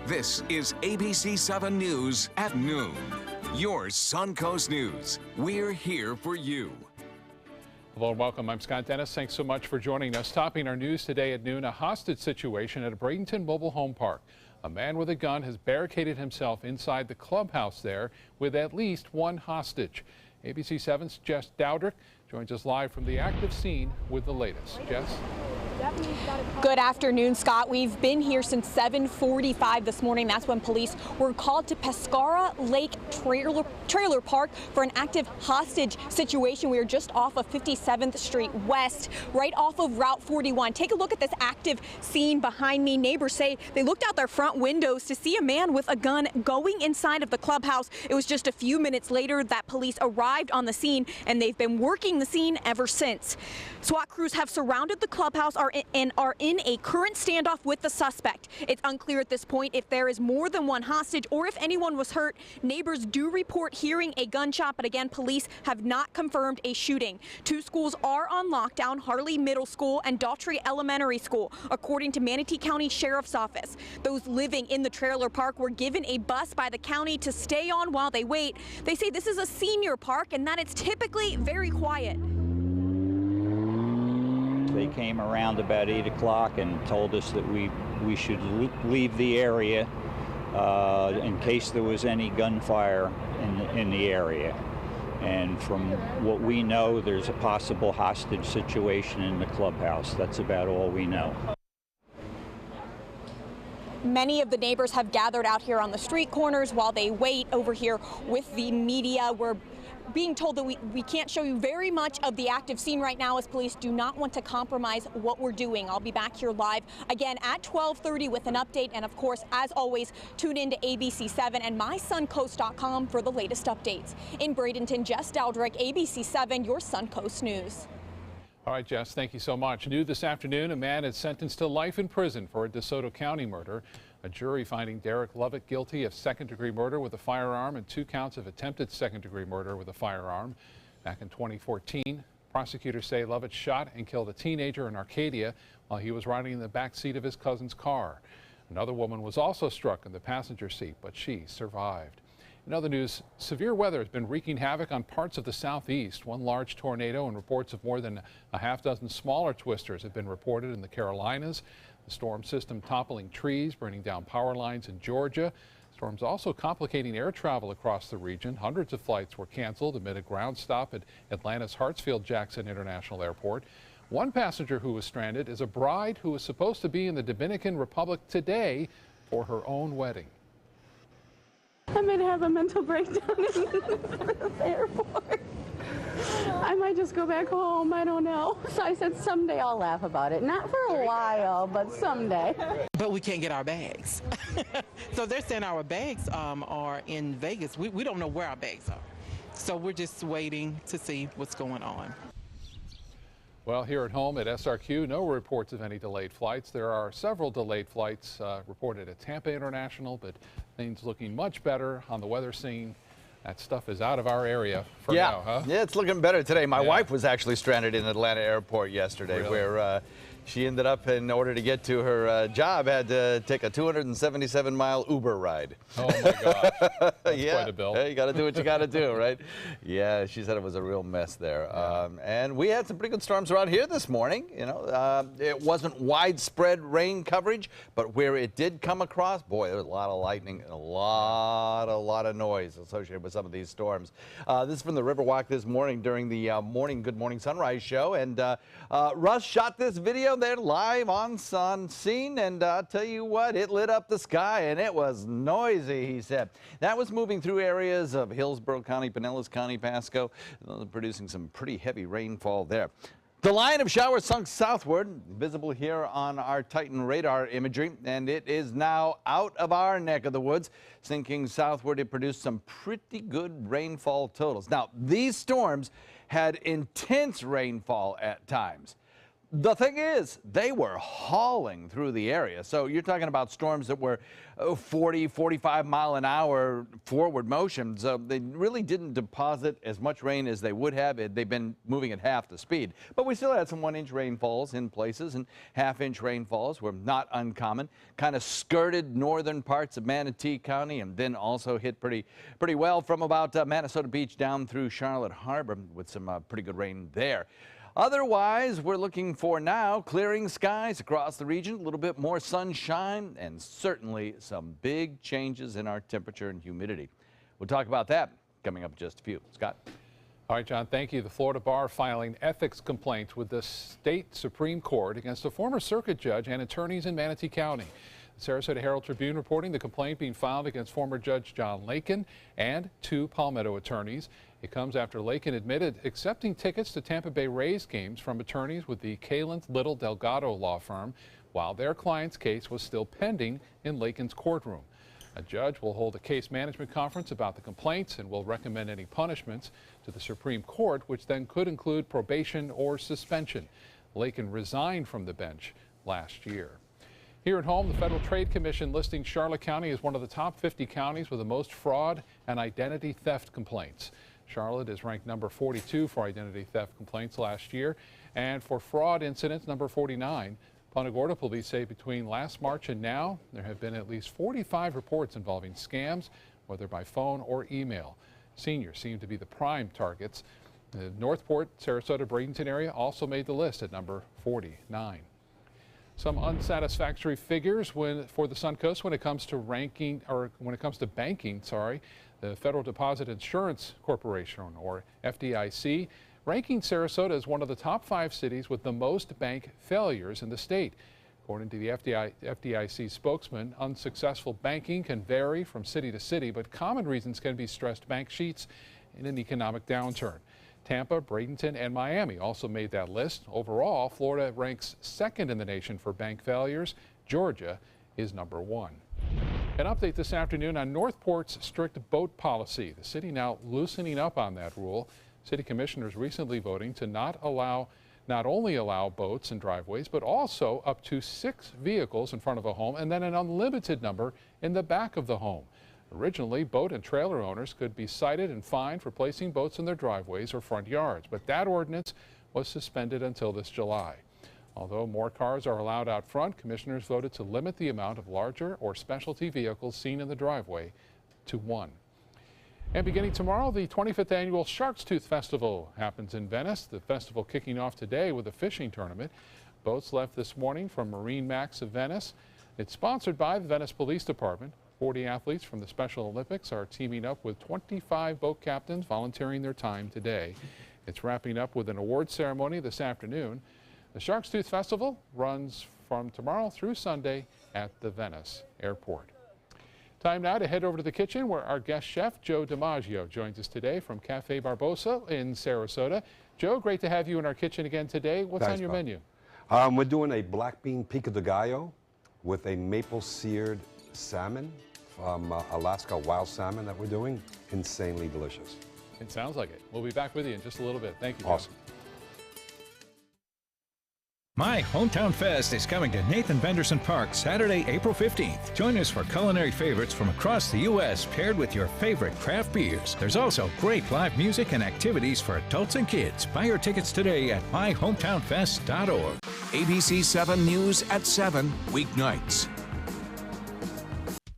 This is ABC7 News at noon. Your Suncoast News. We're here for you. Hello and welcome. I'm Scott Dennis. Thanks so much for joining us. Topping our news today at noon, a hostage situation at a Bradenton mobile home park. A man with a gun has barricaded himself inside the clubhouse there with at least one hostage. ABC7's Jess Dowdrick joins us live from the active scene with the latest. Jess? Good afternoon, Scott. We've been here since 7:45 this morning. That's when police were called to Pescara Lake Trailer Park for an active hostage situation. We are just off of 57th Street West, right off of Route 41. Take a look at this active scene behind me. Neighbors say they looked out their front windows to see a man with a gun going inside of the clubhouse. It was just a few minutes later that police arrived on the scene, and they've been working the scene ever since. SWAT crews have surrounded the clubhouse and are in a current standoff with the suspect. It's unclear at this point if there is more than one hostage or if anyone was hurt. Neighbors do report hearing a gunshot, but again, police have not confirmed a shooting. Two schools are on lockdown, Harley Middle School and Daughtry Elementary School, according to Manatee County Sheriff's Office. Those living in the trailer park were given a bus by the county to stay on while they wait. They say this is a senior park and that it's typically very quiet. They came around about 8 o'clock and told us that we should leave the area in case there was any gunfire in the area. And from what we know, there's a possible hostage situation in the clubhouse. That's about all we know. Many of the neighbors have gathered out here on the street corners while they wait. Over here with the media, we're being told that we can't show you very much of the active scene right now as police do not want to compromise what we're doing. I'll be back here live again at 12:30 with an update, and of course, as always, tune in to ABC7 and mysuncoast.com for the latest updates. In Bradenton, Jess Dowdrick, ABC7, your Suncoast News. All right, Jess, thank you so much. New this afternoon, a man is sentenced to life in prison for a DeSoto County murder. A jury finding Derek Lovett guilty of second-degree murder with a firearm and 2 counts of attempted second-degree murder with a firearm. Back in 2014, prosecutors say Lovett shot and killed a teenager in Arcadia while he was riding in the back seat of his cousin's car. Another woman was also struck in the passenger seat, but she survived. In other news, severe weather has been wreaking havoc on parts of the southeast. One large tornado and reports of more than a half dozen smaller twisters have been reported in the Carolinas. The storm system toppling trees, burning down power lines in Georgia. Storms also complicating air travel across the region. Hundreds of flights were canceled amid a ground stop at Atlanta's Hartsfield-Jackson International Airport. One passenger who was stranded is a bride who was supposed to be in the Dominican Republic today for her own wedding. I might have a mental breakdown in the airport. I might just go back home. I don't know. So I said someday I'll laugh about it. Not for a while, but someday. But we can't get our bags. So they're saying our bags are in Vegas. We don't know where our bags are. So we're just waiting to see what's going on. Well, here at home at SRQ, no reports of any delayed flights. There are several delayed flights reported at Tampa International, but things looking much better on the weather scene. That stuff is out of our area for now, huh? Yeah, it's looking better today. My wife was actually stranded in Atlanta airport yesterday, really? Where she ended up, in order to get to her job, had to take a 277-mile Uber ride. Oh, my gosh. That's yeah. quite a bill. Hey, you got to do what you got to do, right? Yeah, she said it was a real mess there. Yeah. And we had some pretty good storms around here this morning. You know, it wasn't widespread rain coverage, but where it did come across, boy, there was a lot of lightning and a lot of noise associated with some of these storms. This is from the Riverwalk this morning during the Good Morning Sunrise show. And Russ shot this video there live on scene, and I'll tell you what, it lit up the sky and it was noisy, he said. That was moving through areas of Hillsborough County, Pinellas County, Pasco, producing some pretty heavy rainfall there. The line of showers sunk southward, visible here on our Titan radar imagery, and it is now out of our neck of the woods. Sinking southward, it produced some pretty good rainfall totals. Now, these storms had intense rainfall at times, The thing is, they were hauling through the area. So you're talking about storms that were 40, 45 mile an hour forward motion. So they really didn't deposit as much rain as they would have. They've been moving at half the speed. But we still had some 1-inch rainfalls in places, and half-inch rainfalls were not uncommon. Kind of skirted northern parts of Manatee County and then also hit pretty well from about Minnesota Beach down through Charlotte Harbor with some pretty good rain there. Otherwise, we're looking for now clearing skies across the region, a little bit more sunshine, and certainly some big changes in our temperature and humidity. We'll talk about that coming up in just a few. Scott? All right, John, thank you. The Florida Bar filing ethics complaints with the state Supreme Court against a former circuit judge and attorneys in Manatee County. The Sarasota Herald Tribune reporting the complaint being filed against former Judge John Lakin and 2 Palmetto attorneys. It comes after Lakin admitted accepting tickets to Tampa Bay Rays games from attorneys with the Kalenth Little Delgado law firm while their client's case was still pending in Lakin's courtroom. A judge will hold a case management conference about the complaints and will recommend any punishments to the Supreme Court, which then could include probation or suspension. Lakin resigned from the bench last year. Here at home, the Federal Trade Commission listing Charlotte County as one of the top 50 counties with the most fraud and identity theft complaints. Charlotte is ranked number 42 for identity theft complaints last year, and for fraud incidents, number 49. Punta Gorda police say between last March and now, there have been at least 45 reports involving scams, whether by phone or email. Seniors seem to be the prime targets. The Northport, Sarasota, Bradenton area also made the list at number 49. Some unsatisfactory figures for the Suncoast when it comes to banking. The Federal Deposit Insurance Corporation, or FDIC, ranking Sarasota as one of the top 5 cities with the most bank failures in the state. According to the FDIC spokesman, unsuccessful banking can vary from city to city, but common reasons can be stressed bank sheets in an economic downturn. Tampa, Bradenton, and Miami also made that list. Overall, Florida ranks 2nd in the nation for bank failures. Georgia is number 1. An update this afternoon on Northport's strict boat policy. The city now loosening up on that rule. City commissioners recently voting to not only allow boats in driveways, but also up to 6 vehicles in front of a home and then an unlimited number in the back of the home. Originally, boat and trailer owners could be cited and fined for placing boats in their driveways or front yards, but that ordinance was suspended until this July. Although more cars are allowed out front, commissioners voted to limit the amount of larger or specialty vehicles seen in the driveway to 1. And beginning tomorrow, the 25th annual Shark's Tooth Festival happens in Venice. The festival kicking off today with a fishing tournament. Boats left this morning from Marine Max of Venice. It's sponsored by the Venice Police Department. 40 athletes from the Special Olympics are teaming up with 25 boat captains volunteering their time today. It's wrapping up with an award ceremony this afternoon. The Shark's Tooth Festival runs from tomorrow through Sunday at the Venice Airport. Time now to head over to the kitchen where our guest chef, Joe DiMaggio, joins us today from Cafe Barbosa in Sarasota. Joe, great to have you in our kitchen again today. What's on your menu? We're doing a black bean pico de gallo with a maple seared salmon from Alaska, wild salmon that we're doing. Insanely delicious. It sounds like it. We'll be back with you in just a little bit. Thank you, Joe. Awesome. My Hometown Fest is coming to Nathan Benderson Park Saturday, April 15th. Join us for culinary favorites from across the U.S. paired with your favorite craft beers. There's also great live music and activities for adults and kids. Buy your tickets today at myhometownfest.org. ABC7 News at 7 weeknights.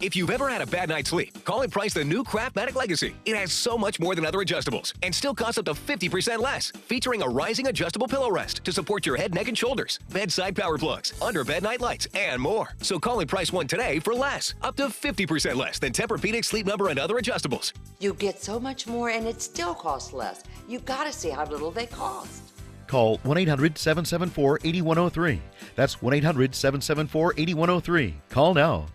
If you've ever had a bad night's sleep, call and price the new Craftmatic Legacy. It has so much more than other adjustables and still costs up to 50% less. Featuring a rising adjustable pillow rest to support your head, neck, and shoulders, bedside power plugs, under-bed night lights, and more. So call and price one today for less. Up to 50% less than Tempur-Pedic, Sleep Number, and other adjustables. You get so much more and it still costs less. You gotta see how little they cost. Call 1-800-774-8103. That's 1-800-774-8103. Call now.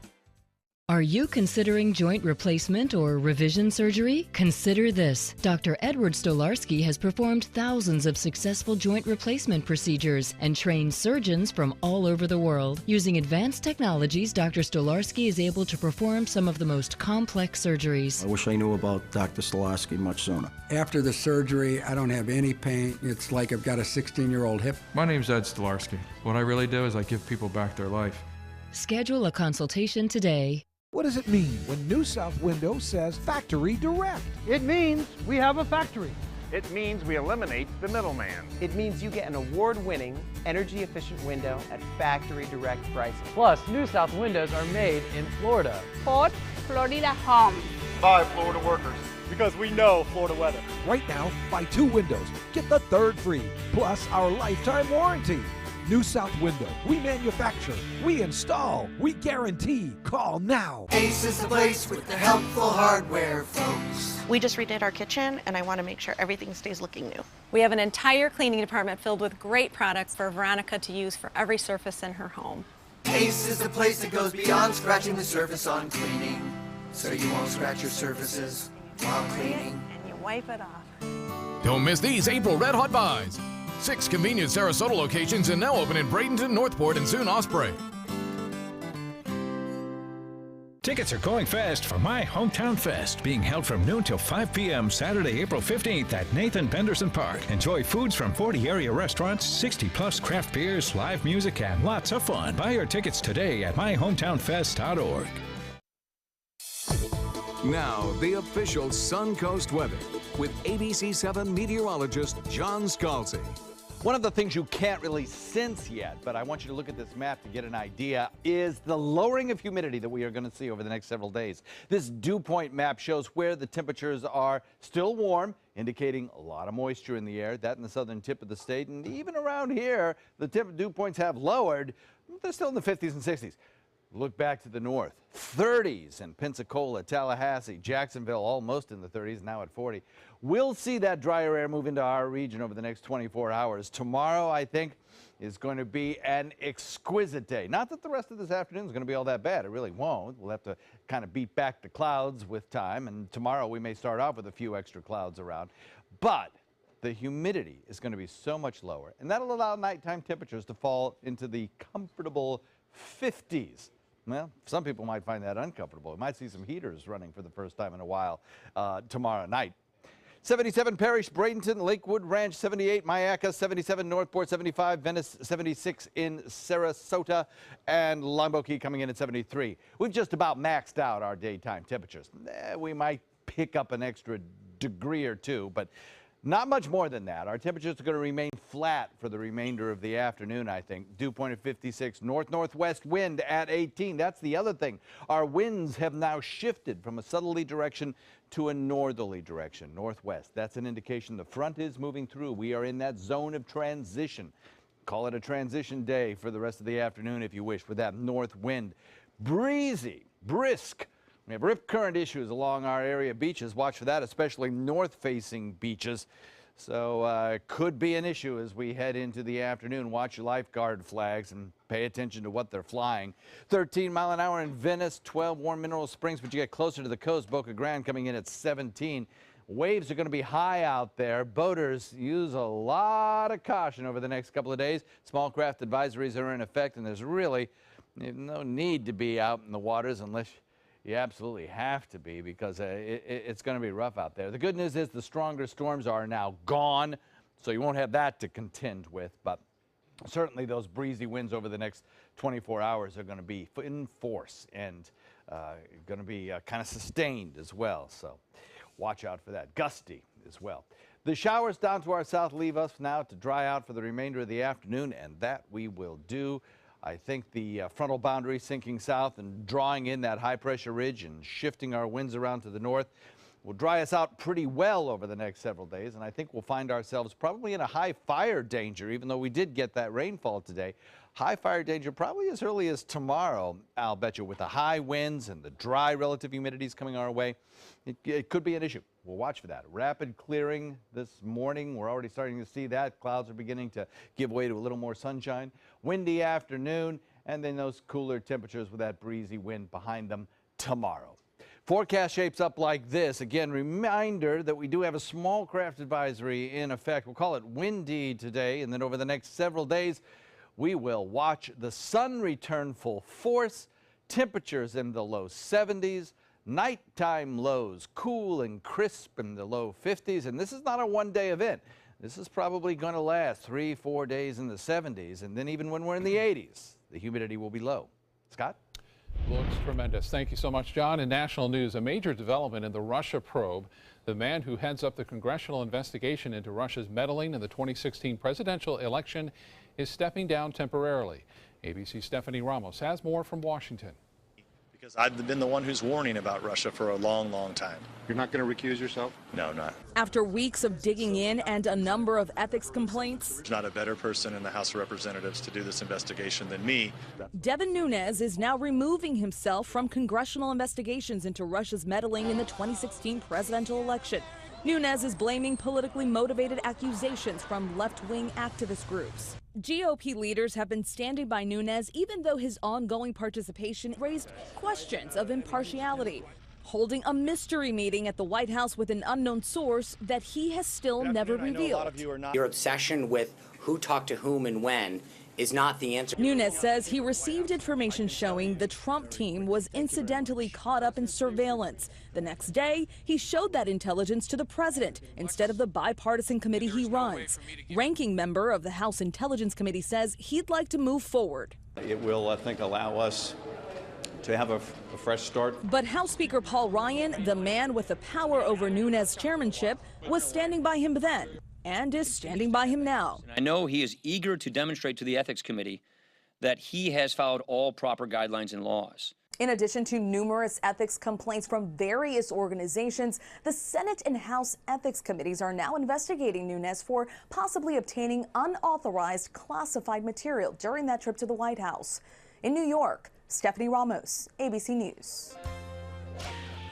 Are you considering joint replacement or revision surgery? Consider this. Dr. Edward Stolarski has performed thousands of successful joint replacement procedures and trained surgeons from all over the world. Using advanced technologies, Dr. Stolarski is able to perform some of the most complex surgeries. I wish I knew about Dr. Stolarski much sooner. After the surgery, I don't have any pain. It's like I've got a 16-year-old hip. My name's Ed Stolarski. What I really do is I give people back their life. Schedule a consultation today. What does it mean when New South Window says Factory Direct? It means we have a factory. It means we eliminate the middleman. It means you get an award-winning, energy-efficient window at factory direct prices. Plus, New South windows are made in Florida. For Florida home. By Florida workers. Because we know Florida weather. Right now, buy 2 windows, get the 3rd free, plus our lifetime warranty. New South Window. We manufacture, we install, we guarantee. Call now. Ace is the place with the helpful hardware, folks. We just redid our kitchen, and I want to make sure everything stays looking new. We have an entire cleaning department filled with great products for Veronica to use for every surface in her home. Ace is the place that goes beyond scratching the surface on cleaning, so you won't scratch your surfaces while cleaning. And you wipe it off. Don't miss these April Red Hot buys. 6 convenient Sarasota locations and now open in Bradenton, Northport, and soon Osprey. Tickets are going fast for My Hometown Fest, being held from noon till 5 p.m. Saturday, April 15th at Nathan Benderson Park. Enjoy foods from 40 area restaurants, 60-plus craft beers, live music, and lots of fun. Buy your tickets today at myhometownfest.org. Now, the official Suncoast weather with ABC7 meteorologist John Scalzi. One of the things you can't really sense yet, but I want you to look at this map to get an idea, is the lowering of humidity that we are going to see over the next several days. This dew point map shows where the temperatures are still warm, indicating a lot of moisture in the air. That in the southern tip of the state, and even around here, the dew points have lowered. They're still in the 50s and 60s. Look back to the north, 30s in Pensacola, Tallahassee, Jacksonville, almost in the 30s, now at 40. We'll see that drier air move into our region over the next 24 hours. Tomorrow, I think, is going to be an exquisite day. Not that the rest of this afternoon is going to be all that bad. It really won't. We'll have to kind of beat back the clouds with time, and tomorrow we may start off with a few extra clouds around. But the humidity is going to be so much lower, and that'll allow nighttime temperatures to fall into the comfortable 50s. Well, some people might find that uncomfortable. We might see some heaters running for the first time in a while tomorrow night. 77 Parish, Bradenton, Lakewood Ranch 78, Myakka 77, Northport 75, Venice 76 in Sarasota, and Longboat Key coming in at 73. We've just about maxed out our daytime temperatures. We might pick up an extra degree or two, but not much more than that. Our temperatures are going to remain flat for the remainder of the afternoon, I think. Dew point at 56, north-northwest wind at 18. That's the other thing. Our winds have now shifted from a southerly direction to a northerly direction, northwest. That's an indication the front is moving through. We are in that zone of transition. Call it a transition day for the rest of the afternoon if you wish, with that north wind. Breezy, brisk. We have rip current issues along our area beaches. Watch for that, especially north-facing beaches. So could be an issue as we head into the afternoon. Watch your lifeguard flags and pay attention to what they're flying. 13 mile an hour in Venice, 12 warm Mineral Springs, but you get closer to the coast. Boca Grande coming in at 17. Waves are going to be high out there. Boaters use a lot of caution over the next couple of days. Small craft advisories are in effect, and there's really no need to be out in the waters unless you absolutely have to be, because it's going to be rough out there. The good news is the stronger storms are now gone, so you won't have that to contend with. But certainly those breezy winds over the next 24 hours are going to be in force and going to be kind of sustained as well. So watch out for that. Gusty as well. The showers down to our south leave us now to dry out for the remainder of the afternoon, and that we will do. I think the frontal boundary sinking south and drawing in that high-pressure ridge and shifting our winds around to the north will dry us out pretty well over the next several days, and I think we'll find ourselves probably in a high fire danger, even though we did get that rainfall today. High fire danger probably as early as tomorrow, I'll bet you, with the high winds and the dry relative humidities coming our way. It could be an issue. We'll watch for that. Rapid clearing this morning. We're already starting to see that. Clouds are beginning to give way to a little more sunshine. Windy afternoon, and then those cooler temperatures with that breezy wind behind them tomorrow. Forecast shapes up like this. Again, reminder that we do have a small craft advisory in effect. We'll call it windy today, and then over the next several days, we will watch the sun return full force, temperatures in the low 70s, nighttime lows cool and crisp in the low 50s, and this is not a one-day event. This is probably going to last 3-4 days in the 70s, and then even when we're in the 80s, the humidity will be low. Scott? Looks tremendous. Thank you so much, John. In national news, a major development in the Russia probe. The man who heads up the congressional investigation into Russia's meddling in the 2016 presidential election is stepping down temporarily. ABC's Stephanie Ramos has more from Washington. Because I've been the one who's warning about Russia for a long, long time. You're not going to recuse yourself? No, I'm not. After weeks of digging in and a number of ethics complaints, There's not a better person in the House of Representatives to do this investigation than me. Devin Nunes is now removing himself from congressional investigations into Russia's meddling in the 2016 presidential election. Nunes is blaming politically motivated accusations from left-wing activist groups. GOP leaders have been standing by Nunes even though his ongoing participation raised questions of impartiality, holding a mystery meeting at the White House with an unknown source that he has still never revealed. Your obsession with who talked to whom and when is not the answer. Nunes says he received information showing the Trump team was incidentally caught up in surveillance. The next day, he showed that intelligence to the president instead of the bipartisan committee he runs. Ranking member of the House Intelligence Committee says he'd like to move forward. It will, I think, allow us to have a fresh start. But House Speaker Paul Ryan, the man with the power over Nunes' chairmanship, was standing by him then and is standing by him now. I know he is eager to demonstrate to the Ethics Committee that he has followed all proper guidelines and laws. In addition to numerous ethics complaints from various organizations, the Senate and House Ethics Committees are now investigating Nunes for possibly obtaining unauthorized classified material during that trip to the White House. In New York, Stephanie Ramos, ABC News.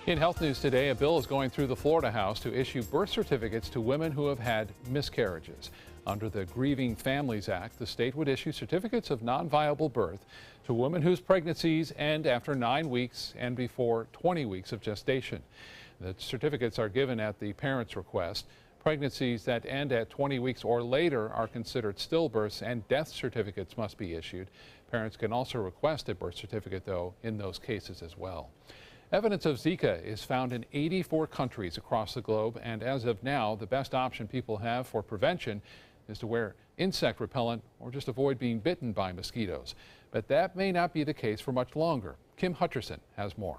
In health news today, a bill is going through the Florida House to issue birth certificates to women who have had miscarriages. Under the Grieving Families Act, the state would issue certificates of non-viable birth to women whose pregnancies end after 9 weeks and before 20 weeks of gestation. The certificates are given at the parent's request. Pregnancies that end at 20 weeks or later are considered stillbirths, and death certificates must be issued. Parents can also request a birth certificate, though, in those cases as well. Evidence of Zika is found in 84 countries across the globe, and as of now, the best option people have for prevention is to wear insect repellent or just avoid being bitten by mosquitoes. But that may not be the case for much longer. Kim Hutcherson has more.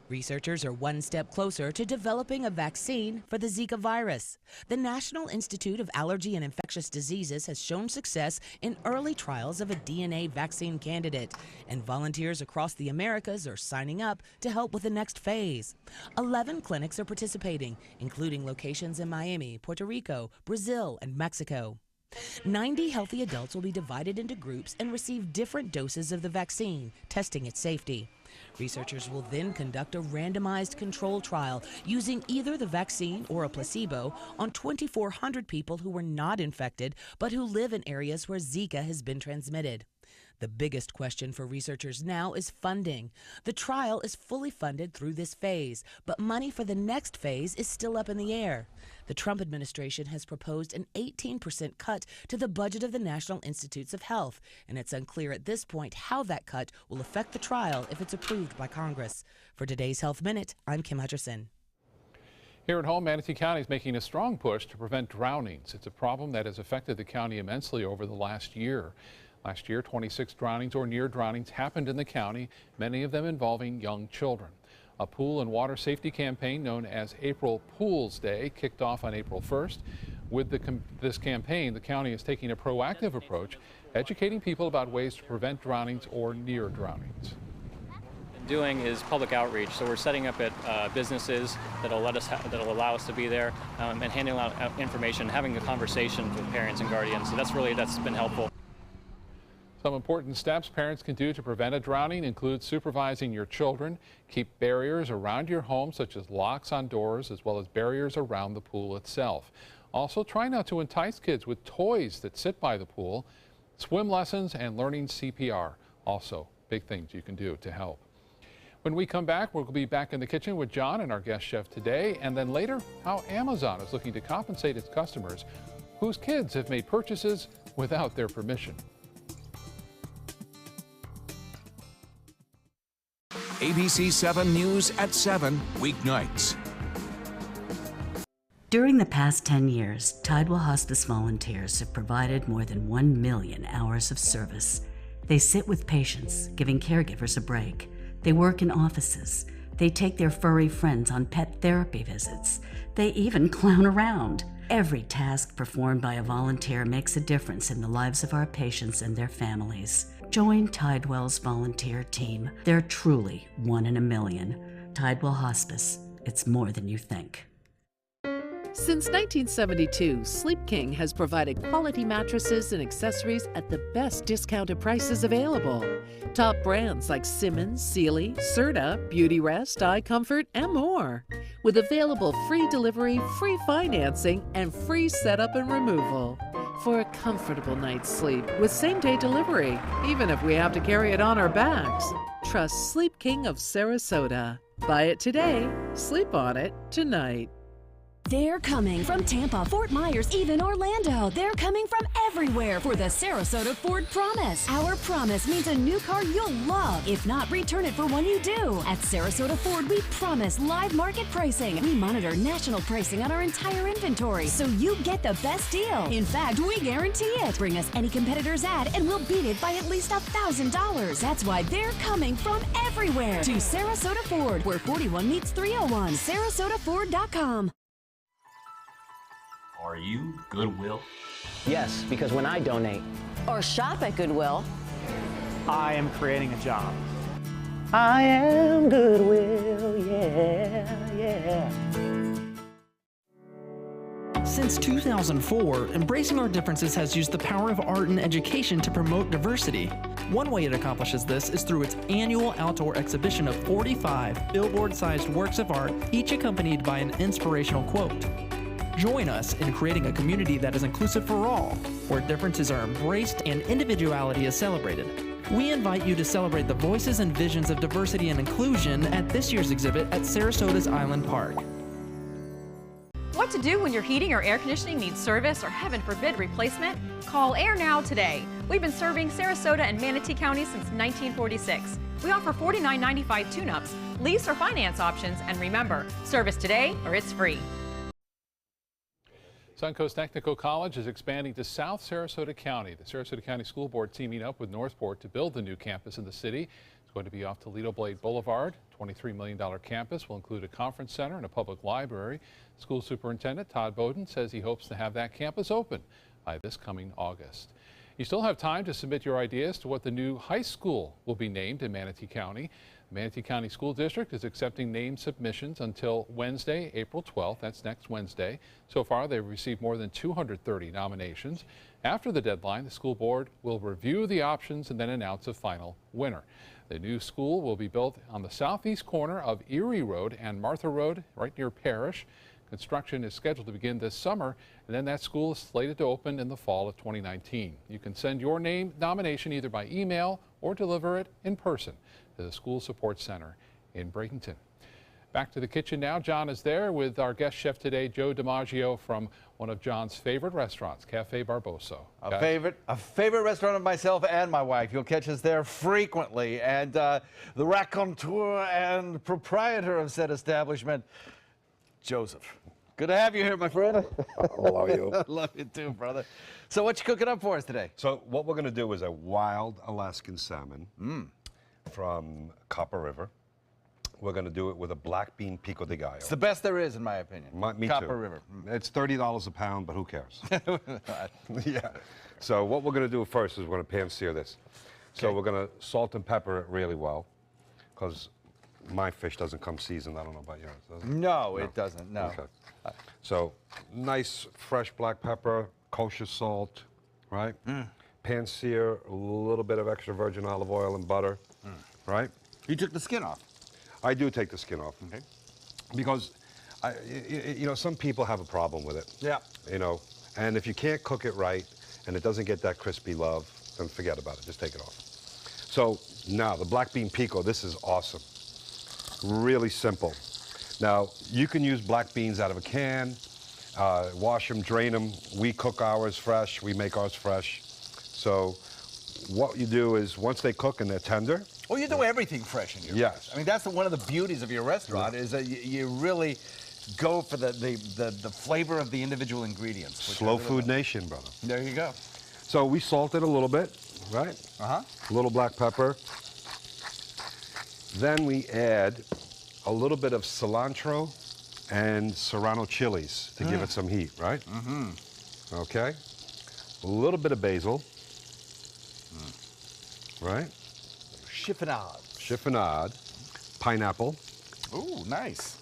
Researchers are one step closer to developing a vaccine for the Zika virus. The National Institute of Allergy and Infectious Diseases has shown success in early trials of a DNA vaccine candidate, and volunteers across the Americas are signing up to help with the next phase. 11 clinics are participating, including locations in Miami, Puerto Rico, Brazil, and Mexico. 90 healthy adults will be divided into groups and receive different doses of the vaccine, testing its safety. Researchers will then conduct a randomized control trial using either the vaccine or a placebo on 2,400 people who were not infected but who live in areas where Zika has been transmitted. The biggest question for researchers now is funding. The trial is fully funded through this phase, but money for the next phase is still up in the air. The Trump administration has proposed an 18% cut to the budget of the National Institutes of Health, and it's unclear at this point how that cut will affect the trial if it's approved by Congress. For today's Health Minute, I'm Kim Hutcherson. Here at home, Manatee County is making a strong push to prevent drownings. It's a problem that has affected the county immensely over the last year. Last year, 26 drownings or near drownings happened in the county, many of them involving young children. A pool and water safety campaign known as April Pools Day kicked off on April 1st. With this campaign, the county is taking a proactive approach, educating people about ways to prevent drownings or near drownings. Doing is public outreach, so we're setting up at businesses that'll allow us to be there and handing out information, having a conversation with parents and guardians. So that's been helpful. Some important steps parents can do to prevent a drowning include supervising your children, keep barriers around your home such as locks on doors as well as barriers around the pool itself. Also, try not to entice kids with toys that sit by the pool. Swim lessons and learning CPR, also big things you can do to help. When we come back, we'll be back in the kitchen with John and our guest chef today, and then later, how Amazon is looking to compensate its customers whose kids have made purchases without their permission. ABC7 News at 7 weeknights. During the past 10 years, Tidewell Hospice volunteers have provided more than 1 million hours of service. They sit with patients, giving caregivers a break. They work in offices. They take their furry friends on pet therapy visits. They even clown around. Every task performed by a volunteer makes a difference in the lives of our patients and their families. Join Tidewell's volunteer team. They're truly 1 in a million. Tidewell Hospice. It's more than you think. Since 1972, Sleep King has provided quality mattresses and accessories at the best discounted prices available. Top brands like Simmons, Sealy, Serta, Beautyrest, iComfort, and more. With available free delivery, free financing, and free setup and removal. For a comfortable night's sleep with same-day delivery, even if we have to carry it on our backs. Trust Sleep King of Sarasota. Buy it today, sleep on it tonight. They're coming from Tampa, Fort Myers, even Orlando. They're coming from everywhere for the Sarasota Ford Promise. Our promise means a new car you'll love. If not, return it for one you do. At Sarasota Ford, we promise live market pricing. We monitor national pricing on our entire inventory, so you get the best deal. In fact, we guarantee it. Bring us any competitor's ad, and we'll beat it by at least $1,000. That's why they're coming from everywhere to Sarasota Ford, where 41 meets 301. SarasotaFord.com. Are you Goodwill? Yes, because when I donate Or shop at Goodwill, I am creating a job. I am Goodwill, yeah. Since 2004, Embracing Our Differences has used the power of art and education to promote diversity. One way it accomplishes this is through its annual outdoor exhibition of 45 billboard-sized works of art, each accompanied by an inspirational quote. Join us in creating a community that is inclusive for all, where differences are embraced and individuality is celebrated. We invite you to celebrate the voices and visions of diversity and inclusion at this year's exhibit at Sarasota's Island Park. What to do when your heating or air conditioning needs service or, heaven forbid, replacement? Call Air Now today. We've been serving Sarasota and Manatee County since 1946. We offer $49.95 tune-ups, lease or finance options, and remember, service today or it's free. Suncoast Technical College is expanding to South Sarasota County. The Sarasota County School Board teaming up with Northport to build the new campus in the city. It's going to be off Toledo Blade Boulevard. $23 million campus will include a conference center and a public library. School Superintendent Todd Bowden says he hopes to have that campus open by this coming August. You still have time to submit your ideas to what the new high school will be named in Manatee County. The Manatee County School District is accepting name submissions until Wednesday, April 12th. That's next Wednesday. So far, they've received more than 230 nominations. After the deadline, the school board will review the options and then announce a final winner. The new school will be built on the southeast corner of Erie Road and Martha Road, right near Parrish. Construction is scheduled to begin this summer, and then that school is slated to open in the fall of 2019. You can send your name nomination either by email or deliver it in person to the School Support Center in Bradenton. Back to the kitchen now. John is there with our guest chef today, Joe DiMaggio, from one of John's favorite restaurants, Cafe Barboso. A favorite restaurant of myself and my wife. You'll catch us there frequently. And the raconteur and proprietor of said establishment, Joseph. Good to have you here, my friend. Love you. Love you too, brother. So what you cooking up for us today? So what we're going to do is a wild Alaskan salmon from Copper River. We're going to do it with a black bean pico de gallo. It's the best there is, in my opinion. Me Copper too. River. It's $30 a pound, but who cares? Yeah. So what we're going to do first is we're going to pan sear this. So we're going to salt and pepper it really well, because my fish doesn't come seasoned. I don't know about yours, does it? No, it doesn't, no. Okay. So nice fresh black pepper, kosher salt, right? Pan sear, a little bit of extra virgin olive oil and butter, right? You took the skin off? I do take the skin off. Okay. Because, you know, some people have a problem with it. Yeah. You know, and if you can't cook it right and it doesn't get that crispy love, then forget about it. Just take it off. So now the black bean pico, this is awesome. Really simple. Now, you can use black beans out of a can, wash them, drain them. We cook ours fresh, we make ours fresh. So what you do is once they cook and they're tender. Well, you do everything fresh in your Yes. I mean, that's one of the beauties of your restaurant is that you really go for the flavor of the individual ingredients. Slow food nation, brother. There you go. So we salt it a little bit, right? Uh-huh. A little black pepper. Then we add a little bit of cilantro and serrano chilies to give it some heat, right? Mm-hmm. Okay. A little bit of basil, right? Chiffonade. Chiffonade. Pineapple. Ooh, nice.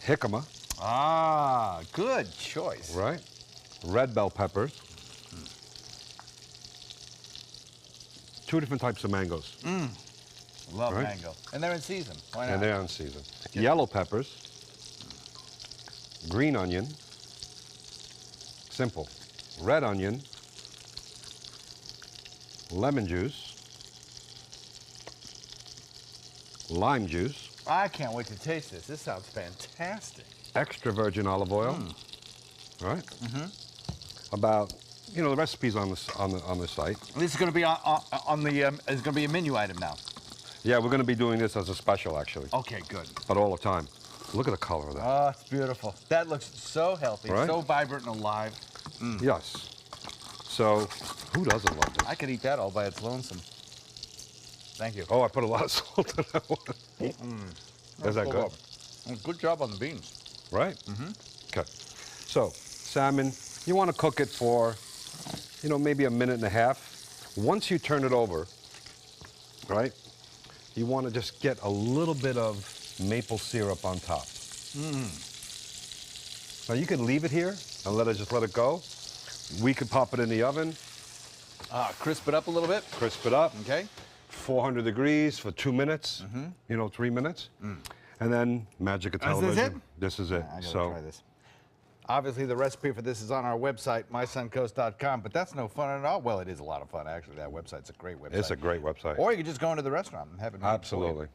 Jicama. Ah, good choice. Right? Red bell peppers. 2 different types of mangoes. Love Right? mango. And they're in season. Why not? And they're on season. Yellow peppers. Green onion. Simple. Red onion. Lemon juice. Lime juice. I can't wait to taste this. This sounds fantastic. Extra virgin olive oil. Right? About, you know, the recipe's on the site. This is going to be on the. It's going to be a menu item now. Yeah, we're going to be doing this as a special, actually. Okay, good. But all the time. Look at the color of that. Oh, it's beautiful. That looks so healthy, Right? so vibrant and alive. Yes. So, who doesn't love this? I could eat that all by its lonesome. Thank you. Oh, I put a lot of salt in that one. Is that good? Good job on the beans. Right? Okay. So, salmon, you want to cook it for, you know, maybe a minute and a half. Once you turn it over, right, you want to just get a little bit of maple syrup on top. Now, you can leave it here and just let it go. We could pop it in the oven. Crisp it up a little bit. Crisp it up. Okay. 400 degrees for 2 minutes, you know, 3 minutes. And then magic of television. This is it? This is it. I gotta try this. Obviously, the recipe for this is on our website, mysuncoast.com, but that's no fun at all. Well, it is a lot of fun, actually. That website's a great website. It's a great website. Or you could just go into the restaurant and have it made Absolutely.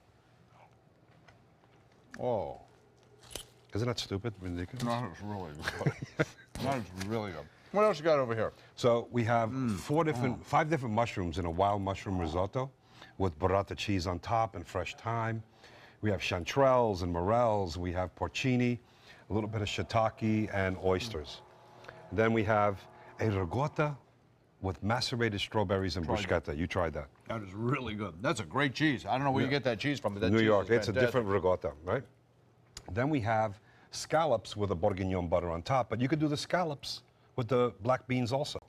for you. Oh. Isn't that stupid? Ridiculous? No, it's really good. That is really good. What else you got over here? So we have 5 different mushrooms in a wild mushroom risotto with burrata cheese on top and fresh thyme. We have chanterelles and morels. We have porcini, a little bit of shiitake and oysters. Then we have a ricotta with macerated strawberries and bruschetta. You tried that. That is really good. That's a great cheese. I don't know where you get that cheese from, but that New cheese York. is It's a fantastic. different ricotta, right? Then we have scallops with a bourguignon butter on top, but you could do the scallops with the black beans also.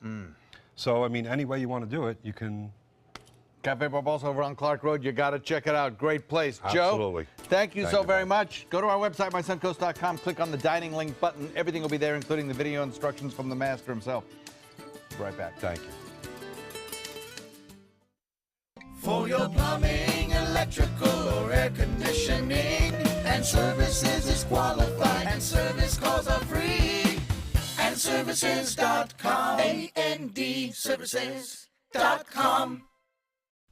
So, I mean, any way you want to do it, you can. Cafe Barbosa over on Clark Road. You got to check it out. Great place. Absolutely. Joe, thank you so very much. Go to our website, mysuncoast.com. Click on the dining link button. Everything will be there, including the video instructions from the master himself. Be right back. Thank you. For your plumbing, electrical, or air conditioning, and services is qualified, and service calls are free. And services.com. AND services.com.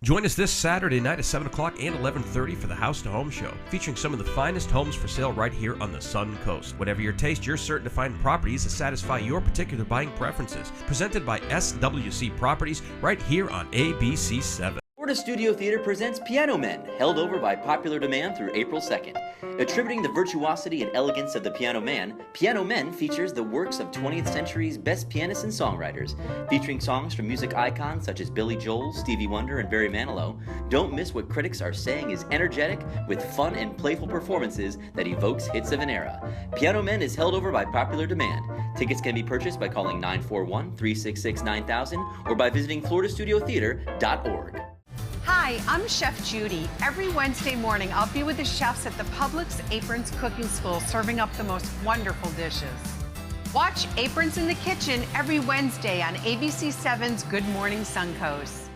Join us this Saturday night at 7 o'clock and 11:30 for the House to Home Show, featuring some of the finest homes for sale right here on the Sun Coast. Whatever your taste, you're certain to find properties that satisfy your particular buying preferences. Presented by SWC Properties right here on ABC7. Florida Studio Theater presents Piano Men, held over by popular demand through April 2nd. Attributing the virtuosity and elegance of the Piano Man, Piano Men features the works of 20th century's best pianists and songwriters. Featuring songs from music icons such as Billy Joel, Stevie Wonder, and Barry Manilow, don't miss what critics are saying is energetic, with fun and playful performances that evokes hits of an era. Piano Men is held over by popular demand. Tickets can be purchased by calling 941-366-9000 or by visiting floridastudiotheater.org. Hi, I'm Chef Judy. Every Wednesday morning, I'll be with the chefs at the Publix Aprons Cooking School, serving up the most wonderful dishes. Watch Aprons in the Kitchen every Wednesday on ABC7's Good Morning Suncoast.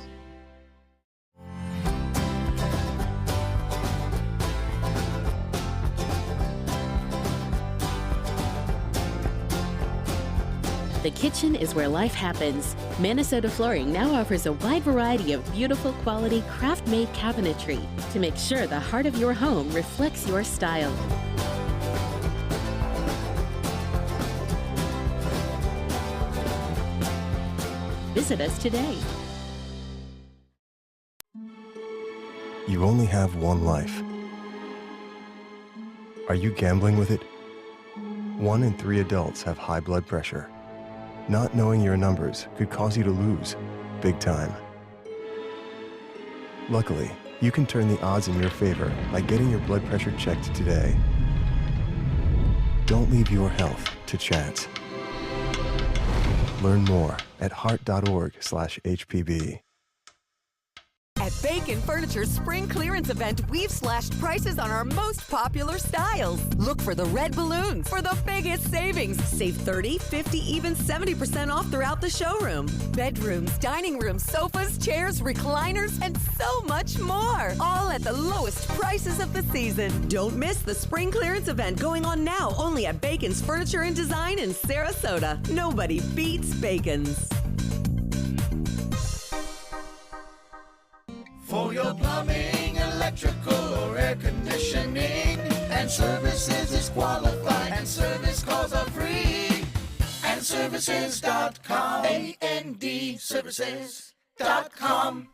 The kitchen is where life happens. Minnesota Flooring now offers a wide variety of beautiful quality craft-made cabinetry to make sure the heart of your home reflects your style. Visit us today. You only have one life. Are you gambling with it? 1 in 3 adults have high blood pressure. Not knowing your numbers could cause you to lose, big time. Luckily, you can turn the odds in your favor by getting your blood pressure checked today. Don't leave your health to chance. Learn more at heart.org/HPB. At Bacon Furniture's spring clearance event, we've slashed prices on our most popular styles. Look for the red balloons for the biggest savings. Save 30, 50, even 70% off throughout the showroom. Bedrooms, dining rooms, sofas, chairs, recliners, and so much more. All at the lowest prices of the season. Don't miss the spring clearance event going on now only at Bacon's Furniture and Design in Sarasota. Nobody beats Bacon's. For your plumbing, electrical, or air conditioning, and services is qualified, and service calls are free. And services.com, AND services.com.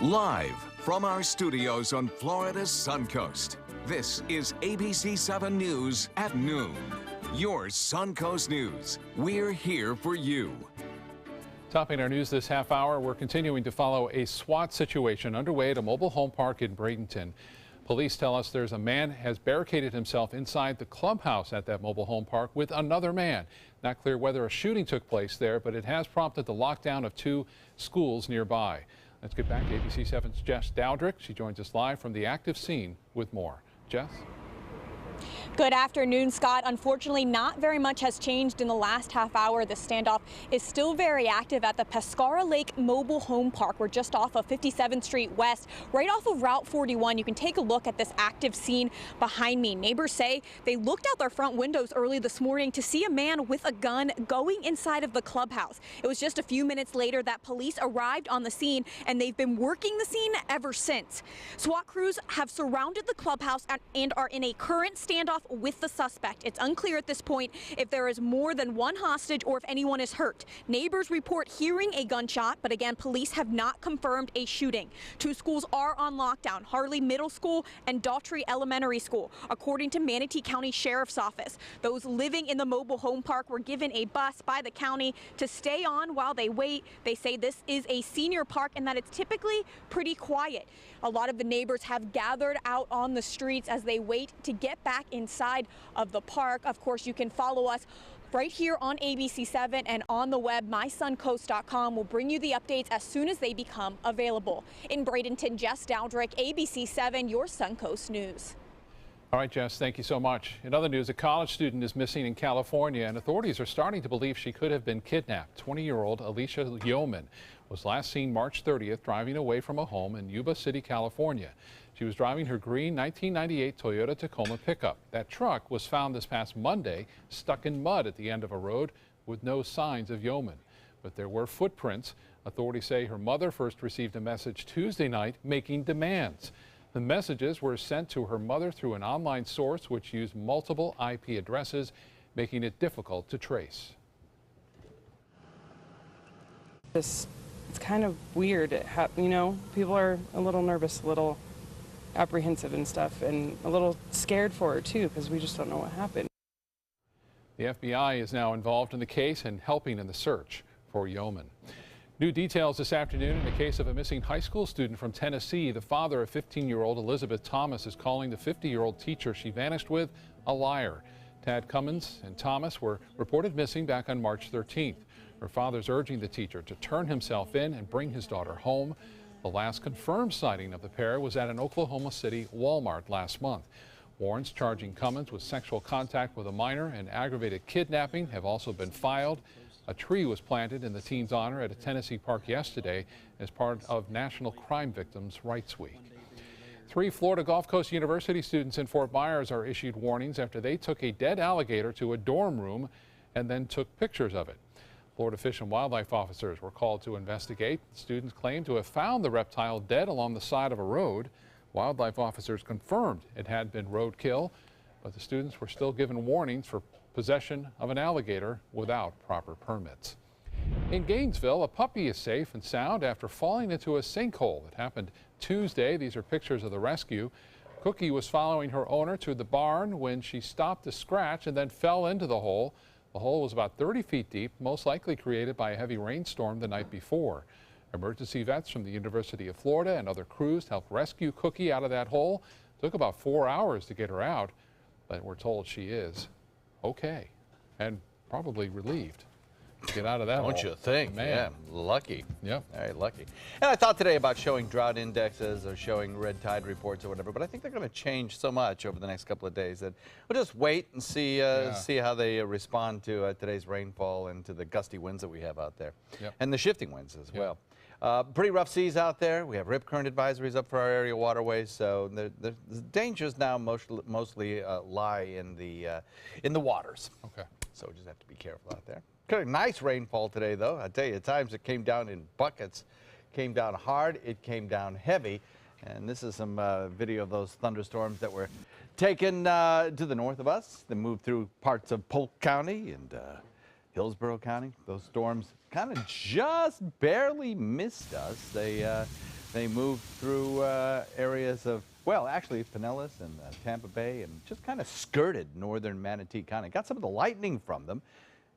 Live from our studios on Florida's Suncoast, this is ABC7 News at noon. Your Suncoast News. We're here for you. Topping our news this half hour, we're continuing to follow a SWAT situation underway at a mobile home park in Bradenton. Police tell us there's a man has barricaded himself inside the clubhouse at that mobile home park with another man. Not clear whether a shooting took place there, but it has prompted the lockdown of 2 schools nearby. Let's get back to ABC7's Jess Dowdrick. She joins us live from the active scene with more. Jess? Good afternoon, Scott. Unfortunately, not very much has changed in the last half hour. The standoff is still very active at the Pescara Lake Mobile Home Park. We're just off of 57th Street West, right off of Route 41. You can take a look at this active scene behind me. Neighbors say they looked out their front windows early this morning to see a man with a gun going inside of the clubhouse. It was just a few minutes later that police arrived on the scene, and they've been working the scene ever since. SWAT crews have surrounded the clubhouse and are in a current standoff with the suspect. It's unclear at this point if there is more than one hostage or if anyone is hurt. Neighbors report hearing a gunshot, but again, police have not confirmed a shooting. 2 schools are on lockdown, Harley Middle School and Daughtry Elementary School. According to Manatee County Sheriff's Office, those living in the mobile home park were given a bus by the county to stay on while they wait. They say this is a senior park and that it's typically pretty quiet. A lot of the neighbors have gathered out on the streets as they wait to get back inside of the park. Of course, you can follow us right here on ABC7 and on the web. MySuncoast.com will bring you the updates as soon as they become available. In Bradenton, Jess Dowdrick, ABC7, your Suncoast News. All right, Jess, thank you so much. In other news, a college student is missing in California, and authorities are starting to believe she could have been kidnapped. 20-year-old Alicia Yeoman was last seen March 30th driving away from a home in Yuba City, California. She was driving her green 1998 Toyota Tacoma pickup. That truck was found this past Monday stuck in mud at the end of a road with no signs of Yeoman. But there were footprints. Authorities say her mother first received a message Tuesday night making demands. The messages were sent to her mother through an online source which used multiple IP addresses, making it difficult to trace. It's kind of weird. You know, people are a little nervous, a little apprehensive and stuff, and a little scared for her too, because we just don't know what happened. The FBI is now involved in the case and helping in the search for Yeoman. New details this afternoon in the case of a missing high school student from Tennessee. The father of 15-year-old Elizabeth Thomas is calling the 50-year-old teacher she vanished with a liar. Tad Cummins and Thomas were reported missing back on March 13th. Her father's urging the teacher to turn himself in and bring his daughter home. The last confirmed sighting of the pair was at an Oklahoma City Walmart last month. Warrants charging Cummins with sexual contact with a minor and aggravated kidnapping have also been filed. A tree was planted in the teen's honor at a Tennessee park yesterday as part of National Crime Victims' Rights Week. 3 Florida Gulf Coast University students in Fort Myers are issued warnings after they took a dead alligator to a dorm room and then took pictures of it. Florida Fish and Wildlife officers were called to investigate. Students claimed to have found the reptile dead along the side of a road. Wildlife officers confirmed it had been roadkill, but the students were still given warnings for possession of an alligator without proper permits. In Gainesville, a puppy is safe and sound after falling into a sinkhole. It happened Tuesday. These are pictures of the rescue. Cookie was following her owner to the barn when she stopped to scratch and then fell into the hole. The hole was about 30 feet deep, most likely created by a heavy rainstorm the night before. Emergency vets from the University of Florida and other crews helped rescue Cookie out of that hole. It took about 4 hours to get her out, but we're told she is okay and probably relieved to get out of that hole. Don't you think? Man. Yeah, lucky. Yep. Very lucky. And I thought today about showing drought indexes or showing red tide reports or whatever, but I think they're going to change so much over the next couple of days that we'll just wait and see how they respond to today's rainfall and to the gusty winds that we have out there. Yep. And the shifting winds as well. Pretty rough seas out there. We have rip current advisories up for our area waterways, so the dangers now mostly lie in the waters. Okay. So we just have to be careful out there. Kind of nice rainfall today, though. I tell you, at times it came down in buckets, came down hard, it came down heavy, and this is some video of those thunderstorms that were taken to the north of us. They moved through parts of Polk County and Hillsborough County. Those storms kind of just barely missed us. They moved through areas of, well, actually Pinellas and Tampa Bay, and just kind of skirted northern Manatee County. Got some of the lightning from them.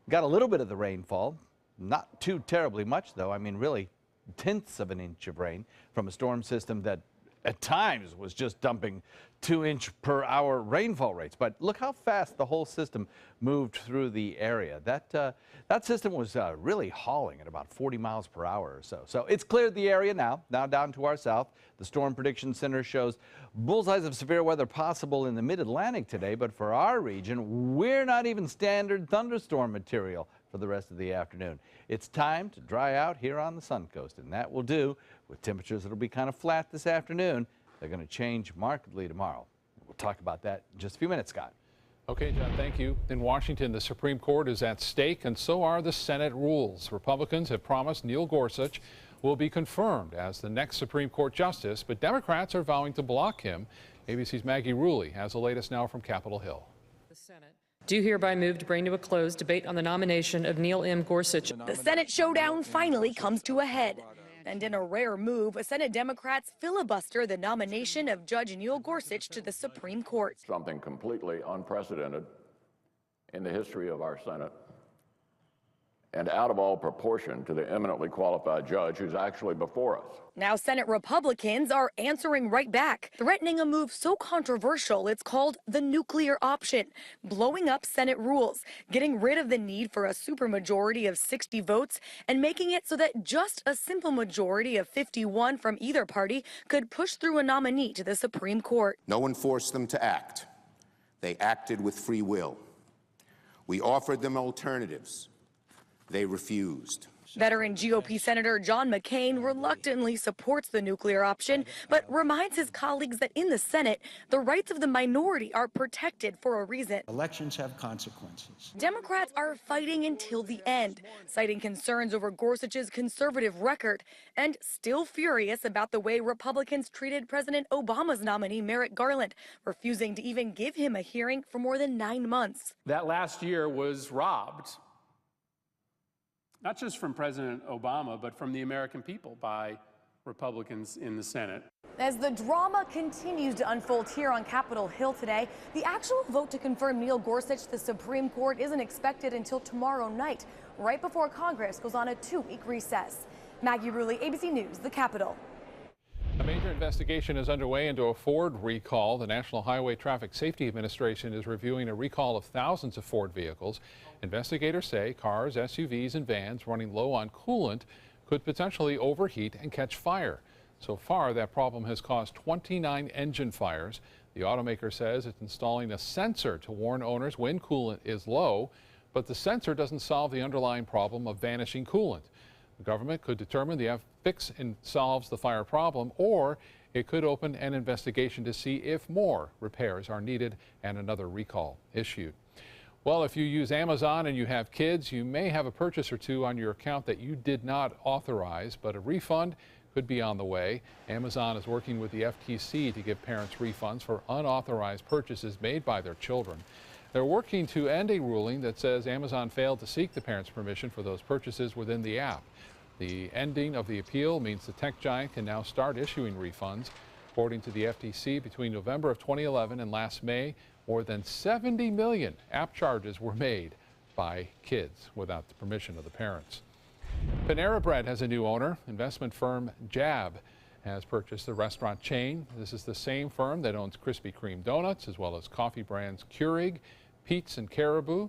Got a little bit of the rainfall, not too terribly much though. I mean, really tenths of an inch of rain from a storm system that at times was just dumping 2-inch per hour rainfall rates. But look how fast the whole system moved through the area. That system was really hauling at about 40 miles per hour or so. So it's cleared the area now down to our south. The Storm Prediction Center shows bullseyes of severe weather possible in the mid-Atlantic today, but for our region, we're not even standard thunderstorm material for the rest of the afternoon. It's time to dry out here on the Suncoast, and that will do with temperatures that'll be kind of flat this afternoon. They're going to change markedly tomorrow. We'll talk about that in just a few minutes, Scott. Okay, John, thank you. In Washington, the Supreme Court is at stake, and so are the Senate rules. Republicans have promised Neil Gorsuch will be confirmed as the next Supreme Court justice, but Democrats are vowing to block him. ABC's Maggie Rulli has the latest now from Capitol Hill. The Senate do hereby move to bring to a close debate on the nomination of Neil M. Gorsuch. The Senate showdown finally comes to a head. And in a rare move, Senate Democrats filibuster the nomination of Judge Neil Gorsuch to the Supreme Court. Something completely unprecedented in the history of our Senate, and out of all proportion to the eminently qualified judge who's actually before us. Now Senate Republicans are answering right back, threatening a move so controversial it's called the nuclear option, blowing up Senate rules, getting rid of the need for a supermajority of 60 votes, and making it so that just a simple majority of 51 from either party could push through a nominee to the Supreme Court. No one forced them to act. They acted with free will. We offered them alternatives. They refused. Veteran GOP Senator John McCain reluctantly supports the nuclear option, but reminds his colleagues that in the Senate, the rights of the minority are protected for a reason. Elections have consequences. Democrats are fighting until the end, citing concerns over Gorsuch's conservative record, and still furious about the way Republicans treated President Obama's nominee Merrick Garland, refusing to even give him a hearing for more than 9 months. That last year was robbed, not just from President Obama, but from the American people by Republicans in the Senate. As the drama continues to unfold here on Capitol Hill today, the actual vote to confirm Neil Gorsuch to the Supreme Court isn't expected until tomorrow night, right before Congress goes on a 2-week recess. Maggie Rulli, ABC News, the Capitol. A major investigation is underway into a Ford recall. The National Highway Traffic Safety Administration is reviewing a recall of thousands of Ford vehicles. Investigators say cars, SUVs, and vans running low on coolant could potentially overheat and catch fire. So far, that problem has caused 29 engine fires. The automaker says it's installing a sensor to warn owners when coolant is low, but the sensor doesn't solve the underlying problem of vanishing coolant. The government could determine the fix solves the fire problem, or it could open an investigation to see if more repairs are needed and another recall issued. Well, if you use Amazon and you have kids, you may have a purchase or two on your account that you did not authorize, but a refund could be on the way. Amazon is working with the FTC to give parents refunds for unauthorized purchases made by their children. They're working to end a ruling that says Amazon failed to seek the parents' permission for those purchases within the app. The ending of the appeal means the tech giant can now start issuing refunds. According to the FTC, between November of 2011 and last May, more than 70 million app charges were made by kids without the permission of the parents. Panera Bread has a new owner. Investment firm JAB has purchased the restaurant chain. This is the same firm that owns Krispy Kreme donuts, as well as coffee brands Keurig, Pete's, and Caribou.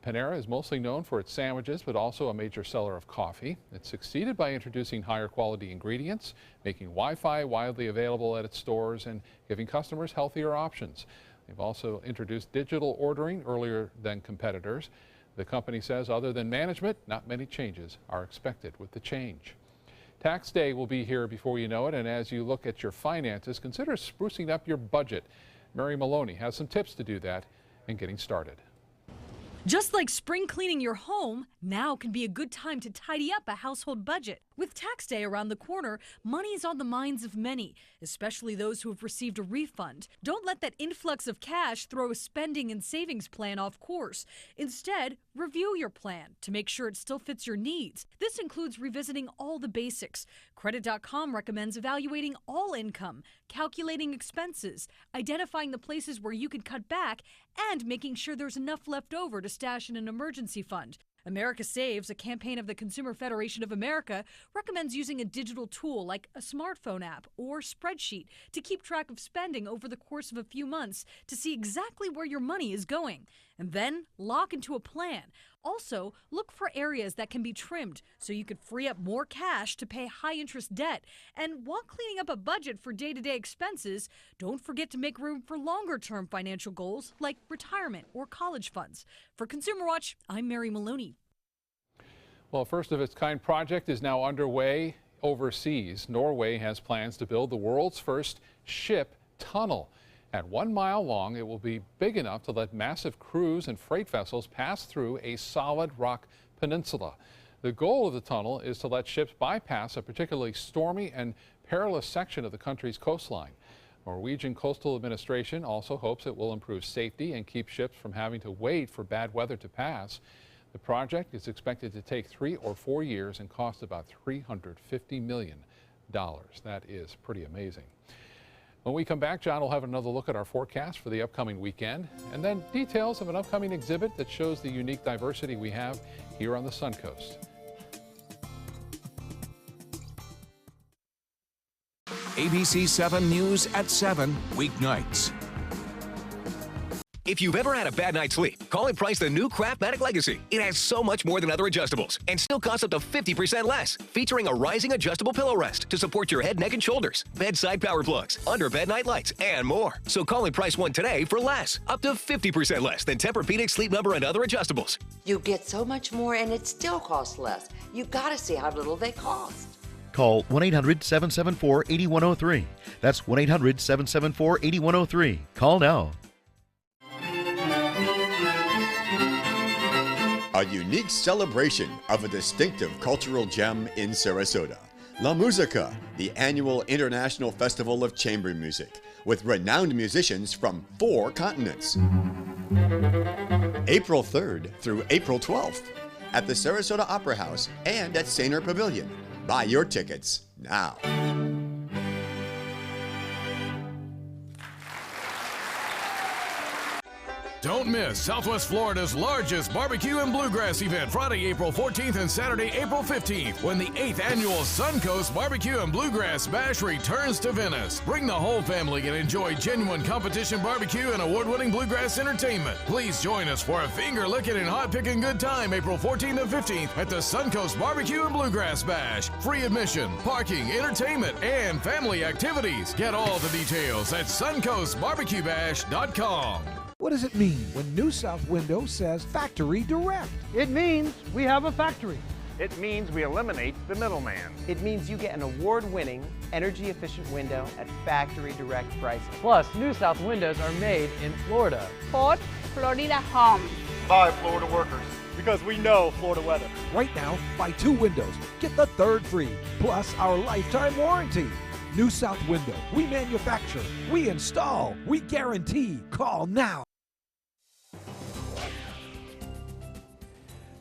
Panera is mostly known for its sandwiches, but also a major seller of coffee. It succeeded by introducing higher quality ingredients, making Wi-Fi widely available at its stores, and giving customers healthier options. They've also introduced digital ordering earlier than competitors. The company says other than management, not many changes are expected with the change. Tax day will be here before you know it, and as you look at your finances, consider sprucing up your budget. Mary Maloney has some tips to do that and getting started. Just like spring cleaning your home, now can be a good time to tidy up a household budget. With tax day around the corner, money is on the minds of many, especially those who have received a refund. Don't let that influx of cash throw a spending and savings plan off course. Instead, review your plan to make sure it still fits your needs. This includes revisiting all the basics. Credit.com recommends evaluating all income, calculating expenses, identifying the places where you can cut back, and making sure there's enough left over to stash in an emergency fund. America Saves, a campaign of the Consumer Federation of America, recommends using a digital tool like a smartphone app or spreadsheet to keep track of spending over the course of a few months to see exactly where your money is going. And then lock into a plan. Also, look for areas that can be trimmed so you could free up more cash to pay high-interest debt. And while cleaning up a budget for day-to-day expenses, don't forget to make room for longer-term financial goals like retirement or college funds. For Consumer Watch, I'm Mary Maloney. Well, a first-of-its-kind project is now underway overseas. Norway has plans to build the world's first ship tunnel. At 1 mile long, it will be big enough to let massive cruise and freight vessels pass through a solid rock peninsula. The goal of the tunnel is to let ships bypass a particularly stormy and perilous section of the country's coastline. Norwegian Coastal Administration also hopes it will improve safety and keep ships from having to wait for bad weather to pass. The project is expected to take 3 or 4 years and cost about $350 million. That is pretty amazing. When we come back, John will have another look at our forecast for the upcoming weekend, and then details of an upcoming exhibit that shows the unique diversity we have here on the Suncoast. ABC7 News at 7 weeknights. If you've ever had a bad night's sleep, call and price the new Craftmatic Legacy. It has so much more than other adjustables and still costs up to 50% less. Featuring a rising adjustable pillow rest to support your head, neck, and shoulders, bedside power plugs, under-bed night lights, and more. So call and price one today for less, up to 50% less than Tempur-Pedic, Sleep Number, and other adjustables. You get so much more and it still costs less. You gotta see how little they cost. Call 1-800-774-8103. That's 1-800-774-8103. Call now. A unique celebration of a distinctive cultural gem in Sarasota. La Musica, the annual International Festival of Chamber Music, with renowned musicians from 4 continents. April 3rd through April 12th at the Sarasota Opera House and at Sainer Pavilion. Buy your tickets now. Don't miss Southwest Florida's largest barbecue and bluegrass event Friday, April 14th and Saturday, April 15th, when the 8th annual Suncoast Barbecue and Bluegrass Bash returns to Venice. Bring the whole family and enjoy genuine competition barbecue and award-winning bluegrass entertainment. Please join us for a finger-licking and hot-picking good time April 14th and 15th at the Suncoast Barbecue and Bluegrass Bash. Free admission, parking, entertainment, and family activities. Get all the details at suncoastbarbecuebash.com. What does it mean when New South Window says Factory Direct? It means we have a factory. It means we eliminate the middleman. It means you get an award-winning, energy-efficient window at factory direct prices. Plus, New South windows are made in Florida. Fort Florida Home. Buy Florida workers. Because we know Florida weather. Right now, buy 2 windows, get the 3rd free, plus our lifetime warranty. New South Window. We manufacture, we install, we guarantee. Call now.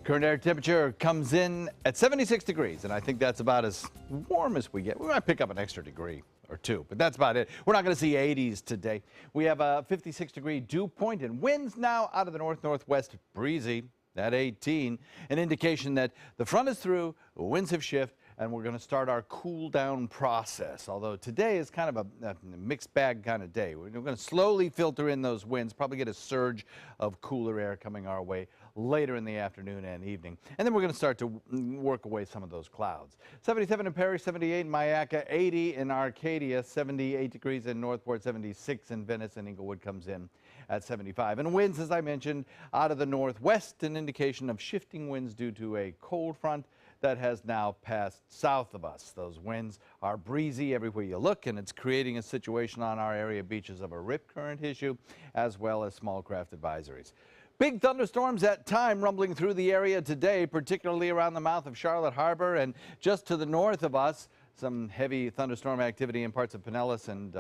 Current air temperature comes in at 76 degrees, and I think that's about as warm as we get. We might pick up an extra degree or 2, but that's about it. We're not going to see 80s today. We have a 56-degree dew point, and winds now out of the north-northwest, breezy at 18, an indication that the front is through, the winds have shifted, and we're going to start our cool down process. Although today is kind of a mixed bag kind of day. We're going to slowly filter in those winds, probably get a surge of cooler air coming our way later in the afternoon and evening. And then we're going to start to work away some of those clouds. 77 in Perry, 78 in Mayaca, 80 in Arcadia, 78 degrees in Northport, 76 in Venice, and Inglewood comes in at 75. And winds, as I mentioned, out of the northwest, an indication of shifting winds due to a cold front that has now passed south of us. Those winds are breezy everywhere you look, and it's creating a situation on our area beaches of a rip current issue, as well as small craft advisories. Big thunderstorms at time rumbling through the area today, particularly around the mouth of Charlotte Harbor and just to the north of us. Some heavy thunderstorm activity in parts of Pinellas and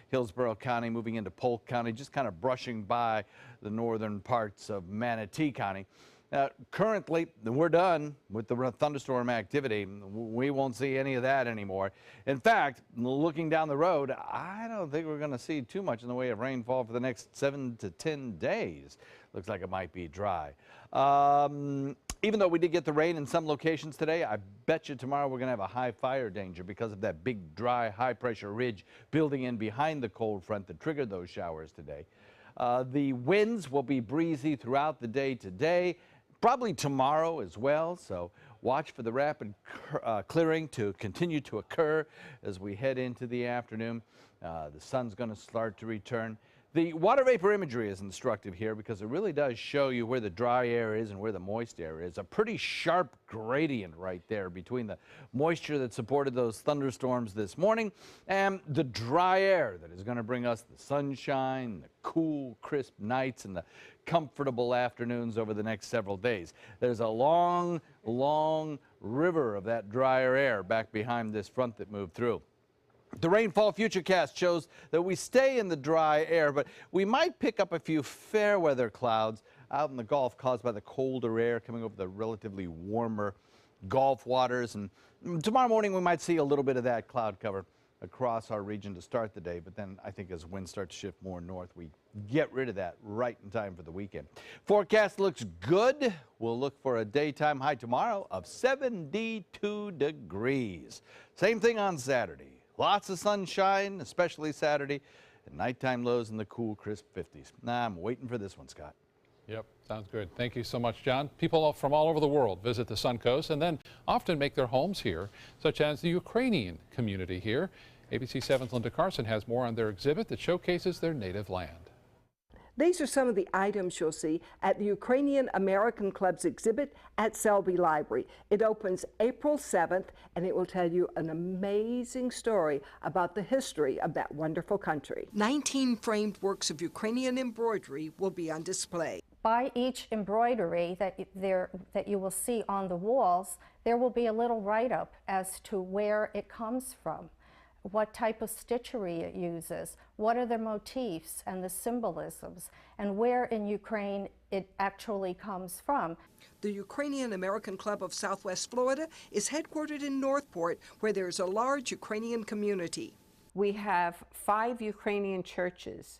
Hillsborough County, moving into Polk County, just kind of brushing by the northern parts of Manatee County. Currently, we're done with the thunderstorm activity. We won't see any of that anymore. In fact, looking down the road, I don't think we're going to see too much in the way of rainfall for the next 7 to 10 days. Looks like it might be dry. Even though we did get the rain in some locations today, I bet you tomorrow we're going to have a high fire danger because of that big, dry, high-pressure ridge building in behind the cold front that triggered those showers today. The winds will be breezy throughout the day today. Probably tomorrow as well, so watch for the rapid clearing to continue to occur as we head into the afternoon. The sun's going to start to return. The water vapor imagery is instructive here because it really does show you where the dry air is and where the moist air is. A pretty sharp gradient right there between the moisture that supported those thunderstorms this morning and the dry air that is going to bring us the sunshine, the cool, crisp nights, and the comfortable afternoons over the next several days. There's a long, long river of that drier air back behind this front that moved through. The rainfall futurecast shows that we stay in the dry air, but we might pick up a few fair weather clouds out in the Gulf caused by the colder air coming over the relatively warmer Gulf waters. And tomorrow morning we might see a little bit of that cloud cover across our region to start the day, but then I think as winds start to shift more north, we get rid of that right in time for the weekend. Forecast looks good. We'll look for a daytime high tomorrow of 72 degrees. Same thing on Saturday. Lots of sunshine, especially Saturday, and nighttime lows in the cool, crisp 50s. I'm waiting for this one, Scott. Yep, sounds good. Thank you so much, John. People from all over the world visit the Suncoast and then often make their homes here, such as the Ukrainian community here. ABC7's Linda Carson has more on their exhibit that showcases their native land. These are some of the items you'll see at the Ukrainian American Club's exhibit at Selby Library. It opens April 7th, and it will tell you an amazing story about the history of that wonderful country. 19 framed works of Ukrainian embroidery will be on display. By each embroidery that you will see on the walls, there will be a little write-up as to where it comes from, what type of stitchery it uses, what are the motifs and the symbolisms, and where in Ukraine it actually comes from. The Ukrainian American Club of Southwest Florida is headquartered in Northport, where there's a large Ukrainian community. We have 5 Ukrainian churches.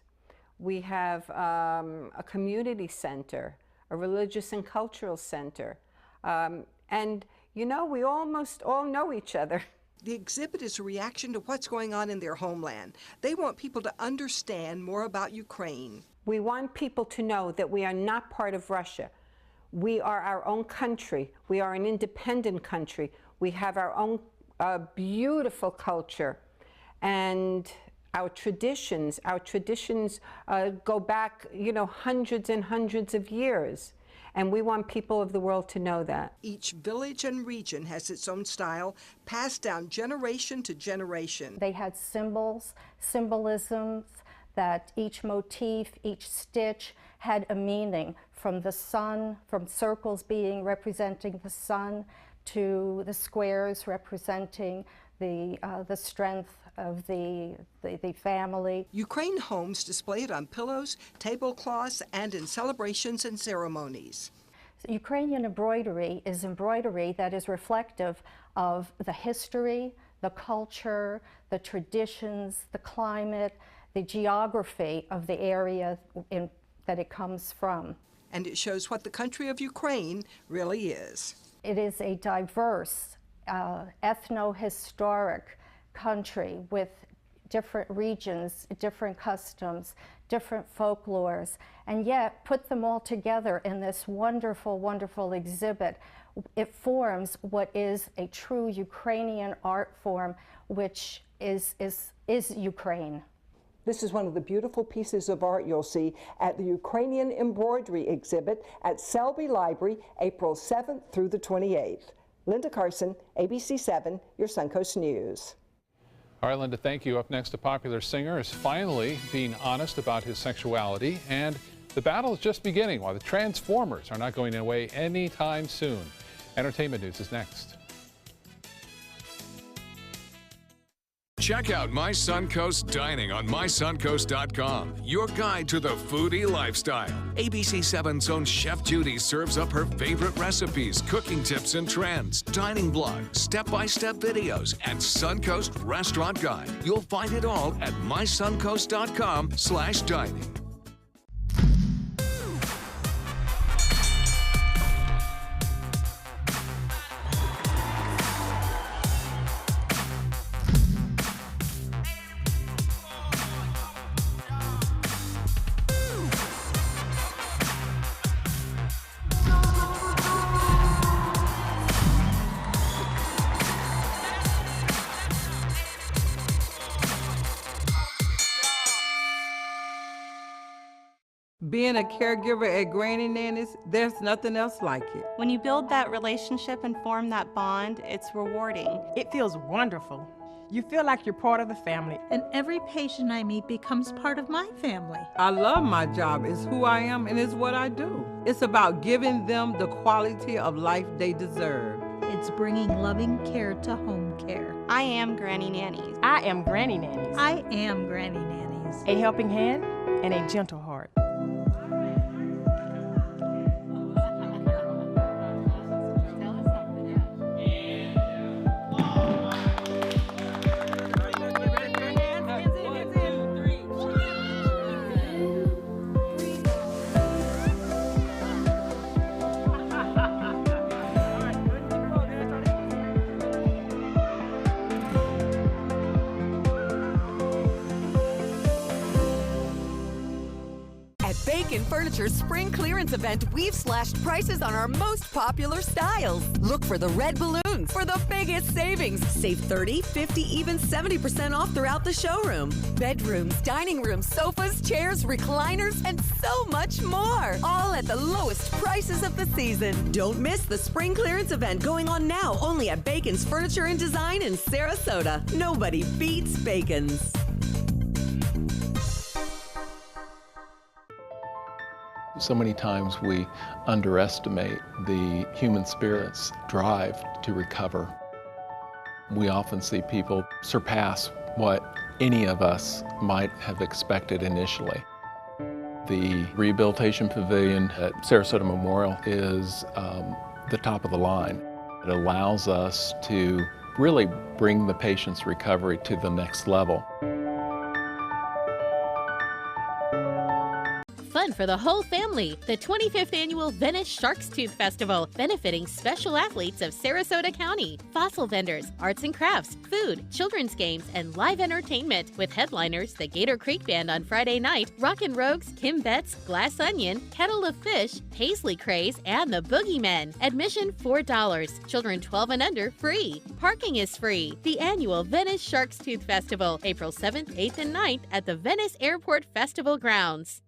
We have a community center, a religious and cultural center. And, you know, we almost all know each other. The exhibit is a reaction to what's going on in their homeland. They want people to understand more about Ukraine. We want people to know that we are not part of Russia. We are our own country. We are an independent country. We have our own beautiful culture and our traditions. Our traditions go back, you know, hundreds and hundreds of years. And we want people of the world to know that. Each village and region has its own style, passed down generation to generation. They had symbols, symbolisms that each motif, each stitch had a meaning, from the sun, from circles being representing the sun, to the squares representing the strength of the family. Ukraine homes display it on pillows, tablecloths, and in celebrations and ceremonies. Ukrainian embroidery is embroidery that is reflective of the history, the culture, the traditions, the climate, the geography of the area that it comes from. And it shows what the country of Ukraine really is. It is a diverse, ethno-historic country with different regions, different customs, different folklores, and yet put them all together in this wonderful, wonderful exhibit. It forms what is a true Ukrainian art form, which is Ukraine. This is one of the beautiful pieces of art you'll see at the Ukrainian Embroidery exhibit at Selby Library, April 7th through the 28th. Linda Carson, ABC7, your Suncoast News. All right, Linda, thank you. Up next, a popular singer is finally being honest about his sexuality, and the battle is just beginning while the Transformers are not going away anytime soon. Entertainment news is next. Check out My Suncoast Dining on mysuncoast.com, your guide to the foodie lifestyle. ABC7's own Chef Judy serves up her favorite recipes, cooking tips and trends, dining blogs, step-by-step videos, and Suncoast Restaurant Guide. You'll find it all at mysuncoast.com/dining. Being a caregiver at Granny Nanny's, there's nothing else like it. When you build that relationship and form that bond, it's rewarding. It feels wonderful. You feel like you're part of the family. And every patient I meet becomes part of my family. I love my job. It's who I am and it's what I do. It's about giving them the quality of life they deserve. It's bringing loving care to home care. I am Granny Nanny's. I am Granny Nanny's. I am Granny Nanny's. A helping hand and a gentle heart. Bacon Furniture's spring clearance event, we've slashed prices on our most popular styles. Look for the red balloons for the biggest savings. Save 30, 50, even 70% off throughout the showroom. Bedrooms, dining rooms, sofas, chairs, recliners, and so much more. All at the lowest prices of the season. Don't miss the spring clearance event going on now only at Bacon's Furniture and Design in Sarasota. Nobody beats Bacon's. So many times we underestimate the human spirit's drive to recover. We often see people surpass what any of us might have expected initially. The Rehabilitation Pavilion at Sarasota Memorial is the top of the line. It allows us to really bring the patient's recovery to the next level. Fun for the whole family. The 25th Annual Venice Shark's Tooth Festival, benefiting special athletes of Sarasota County. Fossil vendors, arts and crafts, food, children's games, and live entertainment. With headliners, the Gator Creek Band on Friday night, Rockin' Rogues, Kim Betts, Glass Onion, Kettle of Fish, Paisley Craze, and the Boogeymen. Admission $4. Children 12 and under free. Parking is free. The annual Venice Shark's Tooth Festival, April 7th, 8th, and 9th at the Venice Airport Festival grounds.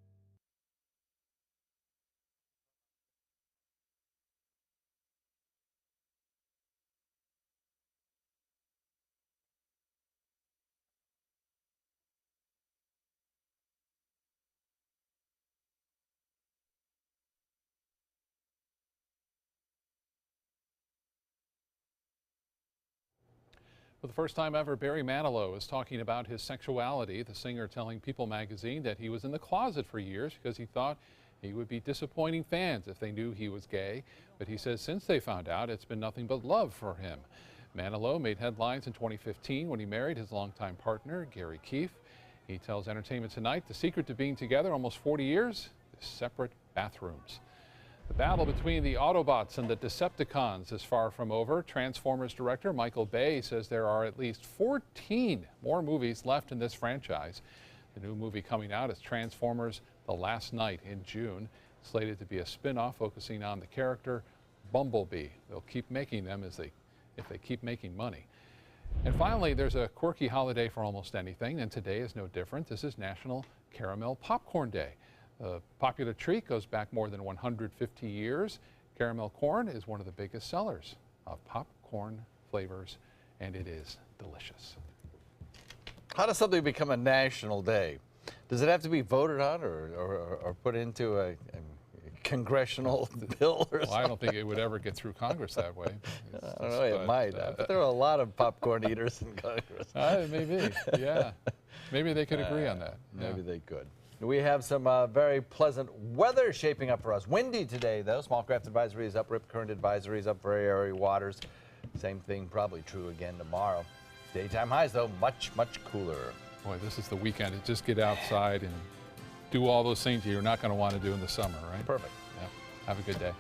For the first time ever, Barry Manilow is talking about his sexuality. The singer telling People magazine that he was in the closet for years because he thought he would be disappointing fans if they knew he was gay. But he says since they found out, it's been nothing but love for him. Manilow made headlines in 2015 when he married his longtime partner, Gary Keefe. He tells Entertainment Tonight the secret to being together almost 40 years is separate bathrooms. The battle between the Autobots and the Decepticons is far from over. Transformers director Michael Bay says there are at least 14 more movies left in this franchise. The new movie coming out is Transformers: The Last Night in June, slated to be a spin-off focusing on the character Bumblebee. They'll keep making them if they keep making money. And finally, there's a quirky holiday for almost anything, and today is no different. This is National Caramel Popcorn Day. The popular treat goes back more than 150 years. Caramel corn is one of the biggest sellers of popcorn flavors, and it is delicious. How does something become a national day? Does it have to be voted on or put into a congressional bill or something? Well, I don't think it would ever get through Congress that way. I don't know, it might. But there are a lot of popcorn eaters in Congress. Maybe, yeah. Maybe they could agree on that. Maybe they could. We have some very pleasant weather shaping up for us. Windy today, though. Small craft advisory is up. Rip current advisory is up for area waters. Same thing probably true again tomorrow. Daytime highs, though, much, much cooler. Boy, this is the weekend. Just get outside and do all those things you're not going to want to do in the summer, right? Perfect. Yeah. Have a good day.